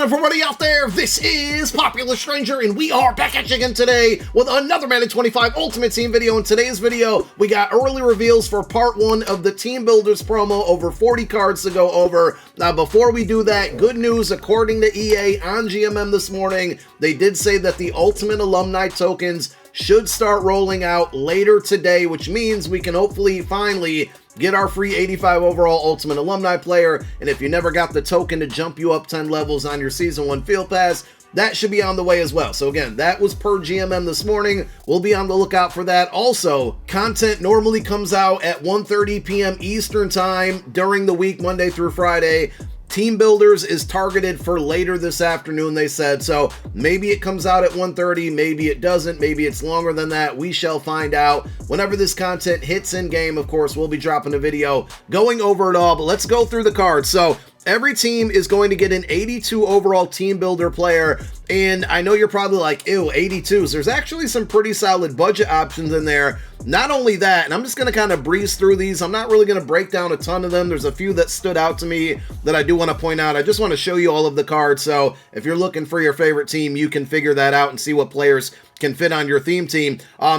everybody out there? This is Popular Stranger, and we are back at you again today with another Madden 25 Ultimate Team video. In today's video, we got early reveals for part 1 of the Team Builders promo, over 40 cards to go over. Now, before we do that, good news, according to EA on GMM this morning, they did say that the Ultimate Alumni tokens should start rolling out later today, which means we can hopefully finally get our free 85 overall Ultimate Alumni player. And if you never got the token to jump you up 10 levels on your Season 1 Field Pass, that should be on the way as well. So again, that was per GMM this morning. We'll be on the lookout for that. Also, content normally comes out at 1:30 p.m. Eastern Time during the week, Monday through Friday. Team Builders is targeted for later this afternoon, they said, so maybe it comes out at 1:30, maybe it doesn't, maybe it's longer than that. We shall find out. Whenever this content hits in game, of course, we'll be dropping a video going over it all, but let's go through the cards. So every team is going to get an 82 overall Team Builder player, and I know you're probably like, ew, 82s. There's actually some pretty solid budget options in there. Not only that, and I'm just going to kind of breeze through these. I'm not really going to break down a ton of them. There's a few that stood out to me that I do want to point out. I just want to show you all of the cards, so if you're looking for your favorite team, you can figure that out and see what players can fit on your theme team.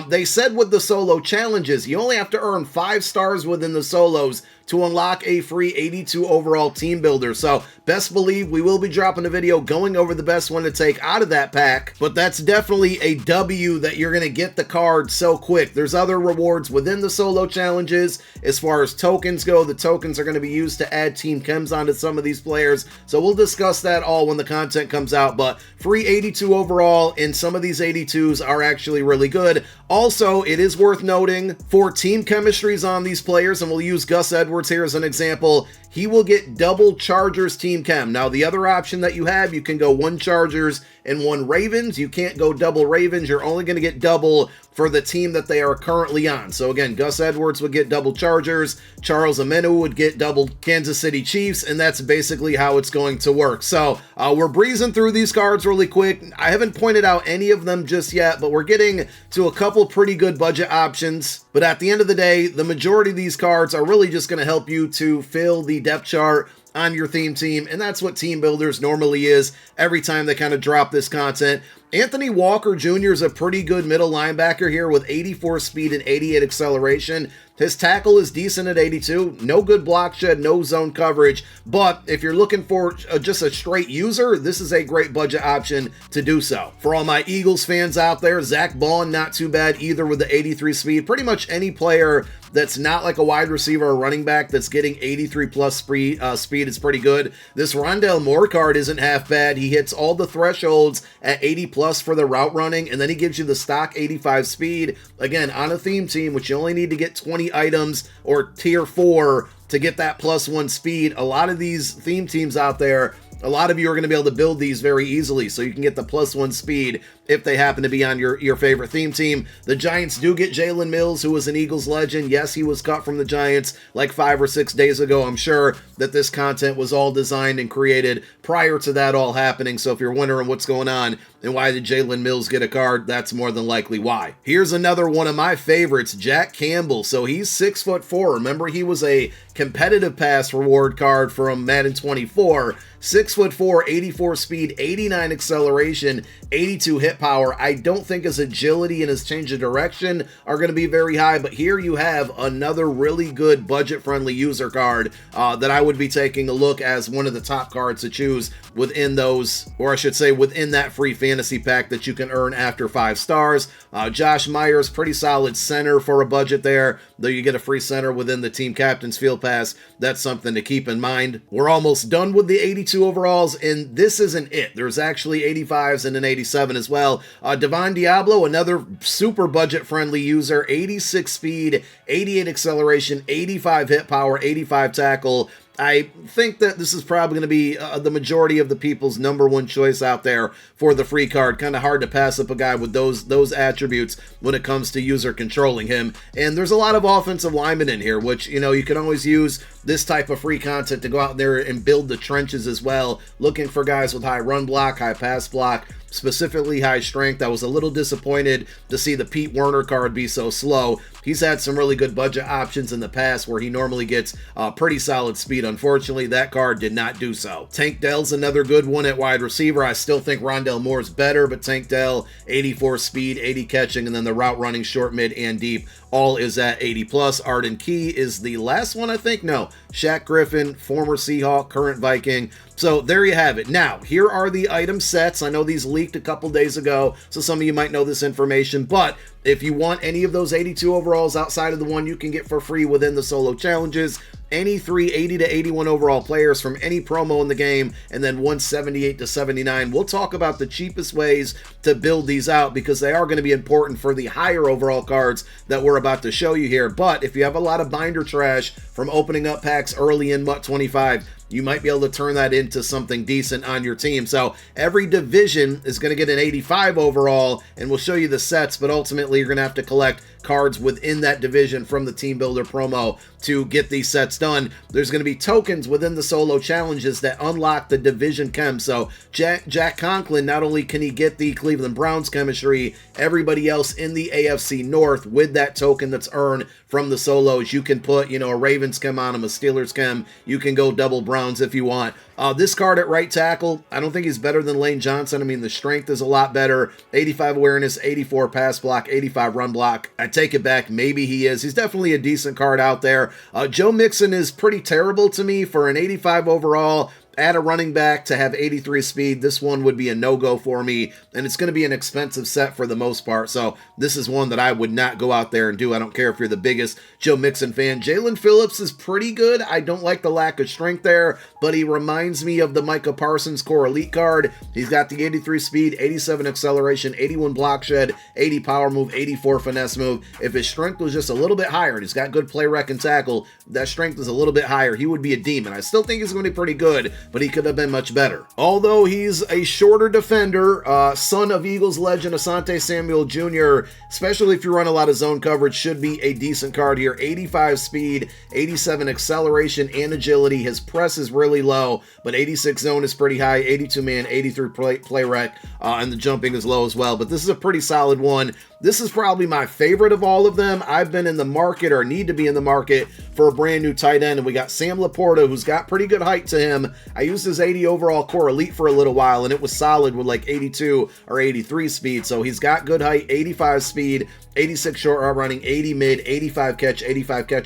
They said with the solo challenges, you only have to earn 5 stars within the solos to unlock a free 82 overall Team Builder. So best believe we will be dropping a video going over the best one to take out of that pack, but that's definitely a W that you're going to get the card so quick. There's other rewards within the solo challenges. As far as tokens go, the tokens are going to be used to add team chems onto some of these players. So we'll discuss that all when the content comes out, but free 82 overall, and some of these 82s are actually really good. Also, it is worth noting for team chemistries on these players, and we'll use Gus Edwards here as an example, he will get double Chargers team chem. Now, the other option that you have, you can go 1 Chargers and 1 Ravens. You can't go double Ravens. You're only going to get double for the team that they are currently on. So again, Gus Edwards would get double Chargers, Charles Amenu would get double Kansas City Chiefs, and that's basically how it's going to work. So we're breezing through these cards really quick. I haven't pointed out any of them just yet, but we're getting to a couple pretty good budget options. But at the end of the day, the majority of these cards are really just going to help you to fill the depth chart on your theme team, and that's what Team Builders normally is every time they kind of drop this content. Anthony Walker Jr. is a pretty good middle linebacker here with 84 speed and 88 acceleration. His tackle is decent at 82. No good block shed, no zone coverage. But if you're looking for just a straight user, this is a great budget option to do so. For all my Eagles fans out there, Zach Bond, not too bad either with the 83 speed. Pretty much any player that's not like a wide receiver or running back that's getting 83 plus speed is pretty good. This Rondale Moore card isn't half bad. He hits all the thresholds at 80 plus for the route running, and then he gives you the stock 85 speed. Again, on a theme team, which you only need to get 20 items or tier 4 to get that +1 speed. A lot of these theme teams out there, a lot of you are going to be able to build these very easily, so you can get the +1 speed if they happen to be on your favorite theme team. The Giants do get Jalen Myles, who was an Eagles legend. Yes, he was cut from the Giants like 5 or 6 days ago. I'm sure that this content was all designed and created prior to that all happening, so if you're wondering what's going on and why did Jalen Myles get a card, that's more than likely why. Here's another one of my favorites, Jack Campbell. So he's 6'4". Remember, he was a competitive pass reward card from Madden 24. 6'4", 84 speed, 89 acceleration, 82 hit power. I don't think his agility and his change of direction are going to be very high, but here you have another really good budget-friendly user card that I would be taking a look as one of the top cards to choose within those, or I should say within that free fantasy pack that you can earn after 5 stars. Josh Myers, pretty solid center for a budget there, though you get a free center within the team captain's field pass. That's something to keep in mind. We're almost done with the 82 overalls, and this isn't it. There's actually 85s and an 87 as well. Devon Diablo, another super budget-friendly user, 86 speed, 88 acceleration, 85 hit power, 85 tackle. I think that this is probably going to be the majority of the people's #1 choice out there for the free card. Kind of hard to pass up a guy with those attributes when it comes to user controlling him. And there's a lot of offensive linemen in here, which, you know, you can always use this type of free content to go out there and build the trenches as well, looking for guys with high run block, high pass block, specifically high strength. I was a little disappointed to see the Pete Werner card be so slow. He's had some really good budget options in the past where he normally gets pretty solid speed. Unfortunately, that card did not do so. Tank Dell's another good one at wide receiver. I still think Rondale Moore's better, but Tank Dell, 84 speed, 80 catching, and then the route running short, mid, and deep all is at 80 plus. Arden Key is the last one, I think. No, Shaq Griffin, former Seahawk, current Viking. So there you have it. Now, here are the item sets. I know these leaked a couple days ago, so some of you might know this information, but if you want any of those 82 overalls outside of the one you can get for free within the solo challenges, any 3 80 to 81 overall players from any promo in the game, and then 178 to 79. We'll talk about the cheapest ways to build these out because they are going to be important for the higher overall cards that we're about to show you here. But if you have a lot of binder trash from opening up packs early in Mut 25, you might be able to turn that into something decent on your team. So every division is going to get an 85 overall, and we'll show you the sets, but ultimately you're going to have to collect cards within that division from the Team Builder promo to get these sets done. There's going to be tokens within the solo challenges that unlock the division chem. So Jack Conklin, not only can he get the Cleveland Browns chemistry, everybody else in the AFC North with that token that's earned from the solos, you can put, you know, a Ravens chem on him, a Steelers chem. You can go double Browns if you want. This card at right tackle, I don't think he's better than Lane Johnson. I mean, the strength is a lot better. 85 awareness, 84 pass block, 85 run block. I take it back. Maybe he is. He's definitely a decent card out there. Joe Mixon is pretty terrible to me for an 85 overall. Add a running back to have 83 speed. This one would be a no-go for me, and it's going to be an expensive set for the most part, so this is one that I would not go out there and do. I don't care if you're the biggest Joe Mixon fan. Jalen Phillips is pretty good. I don't like the lack of strength there, but he reminds me of the Micah Parsons Core Elite card. He's got the 83 speed, 87 acceleration, 81 block shed, 80 power move, 84 finesse move. If his strength was just a little bit higher, and he's got good play rec and tackle, that strength is a little bit higher, he would be a demon. I still think he's going to be pretty good, but he could have been much better. Although he's a shorter defender, son of Eagles legend Asante Samuel Jr., especially if you run a lot of zone coverage, should be a decent card here. 85 speed, 87 acceleration and agility. His press is really low, but 86 zone is pretty high, 82 man, 83 play rec, and the jumping is low as well. But this is a pretty solid one. This is probably my favorite of all of them. I've been in the market, or need to be in the market, for a brand new tight end, and we got Sam Laporta, who's got pretty good height to him. I used his 80 overall core elite for a little while, and it was solid with like 82 or 83 speed, so he's got good height, 85 speed, 86 short route running, 80 mid, 85 catch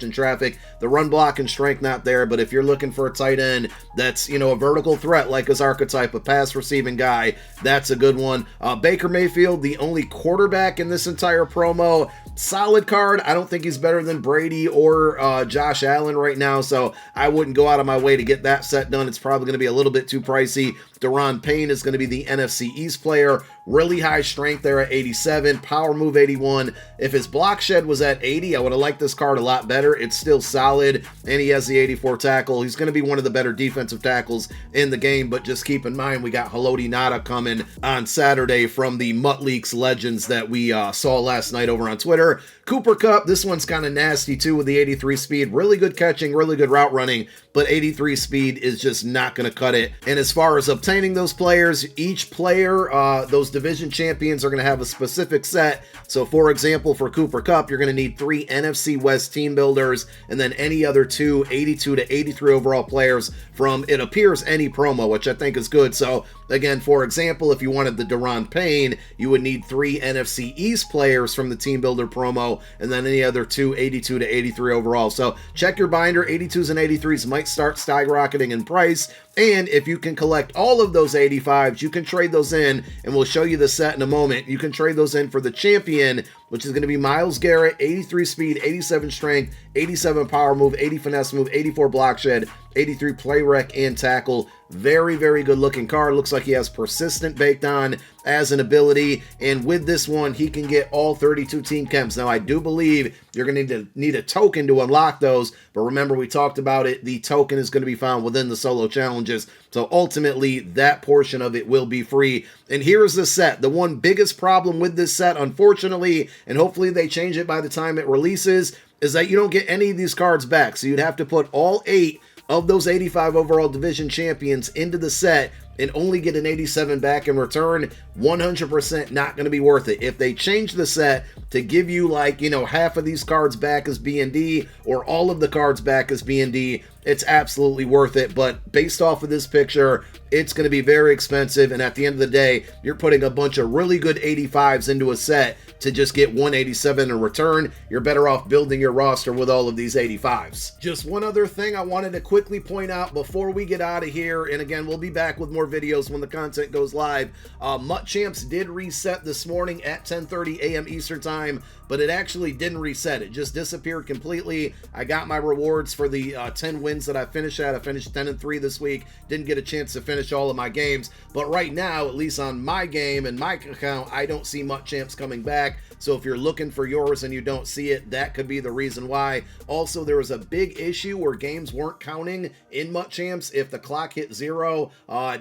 in traffic. The run block and strength not there, but if you're looking for a tight end that's, you know, a vertical threat like his archetype, a pass receiving guy, that's a good one. Baker Mayfield, the only quarterback in this entire promo. Solid card. I don't think he's better than Brady or Josh Allen right now, so I wouldn't go out of my way to get that set done. It's probably going to be a little bit too pricey. Deron Payne is going to be the NFC East player. Really high strength there at 87, power move 81. If his block shed was at 80, I would have liked this card a lot better. It's still solid, and he has the 84 tackle. He's going to be one of the better defensive tackles in the game, but just keep in mind we got Haloti Nada coming on Saturday from the Mutt Leaks Legends that we saw last night over on Twitter. Cooper Kupp, this one's kind of nasty too with the 83 speed. Really good catching, really good route running, but 83 speed is just not going to cut it. And as far as obtaining those players, each player, those division champions are going to have a specific set. So for example, for Cooper Kupp, you're going to need 3 NFC West team builders, and then any other 2 82 to 83 overall players from, it appears, any promo, which I think is good. So again, for example, if you wanted the Deron Payne, you would need 3 NFC East players from the team builder promo, and then any other 2 82 to 83 overall. So check your binder. 82s and 83s might start skyrocketing in price, and if you can collect all of those 85s, you can trade those in, and we'll show you the set in a moment. You can trade those in for the champion, which is going to be Myles Garrett, 83 speed, 87 strength, 87 power move, 80 finesse move, 84 block shed, 83 play rec and tackle. Very, very good looking card. Looks like he has persistent baked on as an ability, and with this one he can get all 32 team chems. Now I do believe you're going to need a token to unlock those, but remember we talked about it, the token is going to be found within the solo challenges, so ultimately that portion of it will be free. And here's the set. The one biggest problem with this set, unfortunately, and hopefully they change it by the time it releases, is that you don't get any of these cards back. So you'd have to put all 8 of those 85 overall division champions into the set and only get an 87 back in return. 100% not going to be worth it. If they change the set to give you, like, you know, half of these cards back as B&D or all of the cards back as B&D, it's absolutely worth it. But based off of this picture, it's going to be very expensive, and at the end of the day, you're putting a bunch of really good 85s into a set to just get 187 in return. You're better off building your roster with all of these 85s. Just one other thing I wanted to quickly point out before we get out of here, and again, we'll be back with more videos when the content goes live. Mut Champs did reset this morning at 10:30 a.m. Eastern Time, but it actually didn't reset. It just disappeared completely. I got my rewards for the 10 wins that I finished at. I finished 10-3 this week. Didn't get a chance to finish all of my games, but right now, at least on my game and my account, I don't see Mut Champs coming back. So if you're looking for yours and you don't see it, that could be the reason why. Also, there was a big issue where games weren't counting in Mut Champs. If the clock hit 0,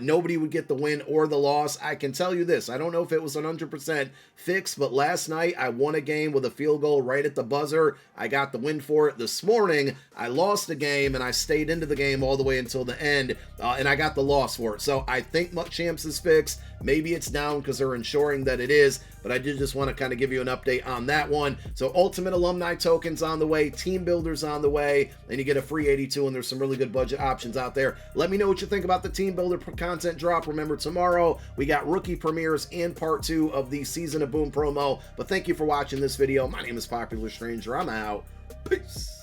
nobody would get the win or the loss. I can tell you this, I don't know if it was 100% fixed, but last night I won a game with a field goal right at the buzzer. I got the win for it. This morning, I lost a game and I stayed into the game all the way until the end, and I got the loss for it. So I think Mut Champs is fixed. Maybe it's down because they're ensuring that it is, but I did just want to kind of give you an update on that one. So Ultimate Alumni tokens on the way, Team Builders on the way, and you get a free 82, and there's some really good budget options out there. Let me know what you think about the Team Builder content drop. Remember, tomorrow we got rookie premieres and part 2 of the Season of Boom promo. But thank you for watching this video. My name is Popular Stranger. I'm out. Peace.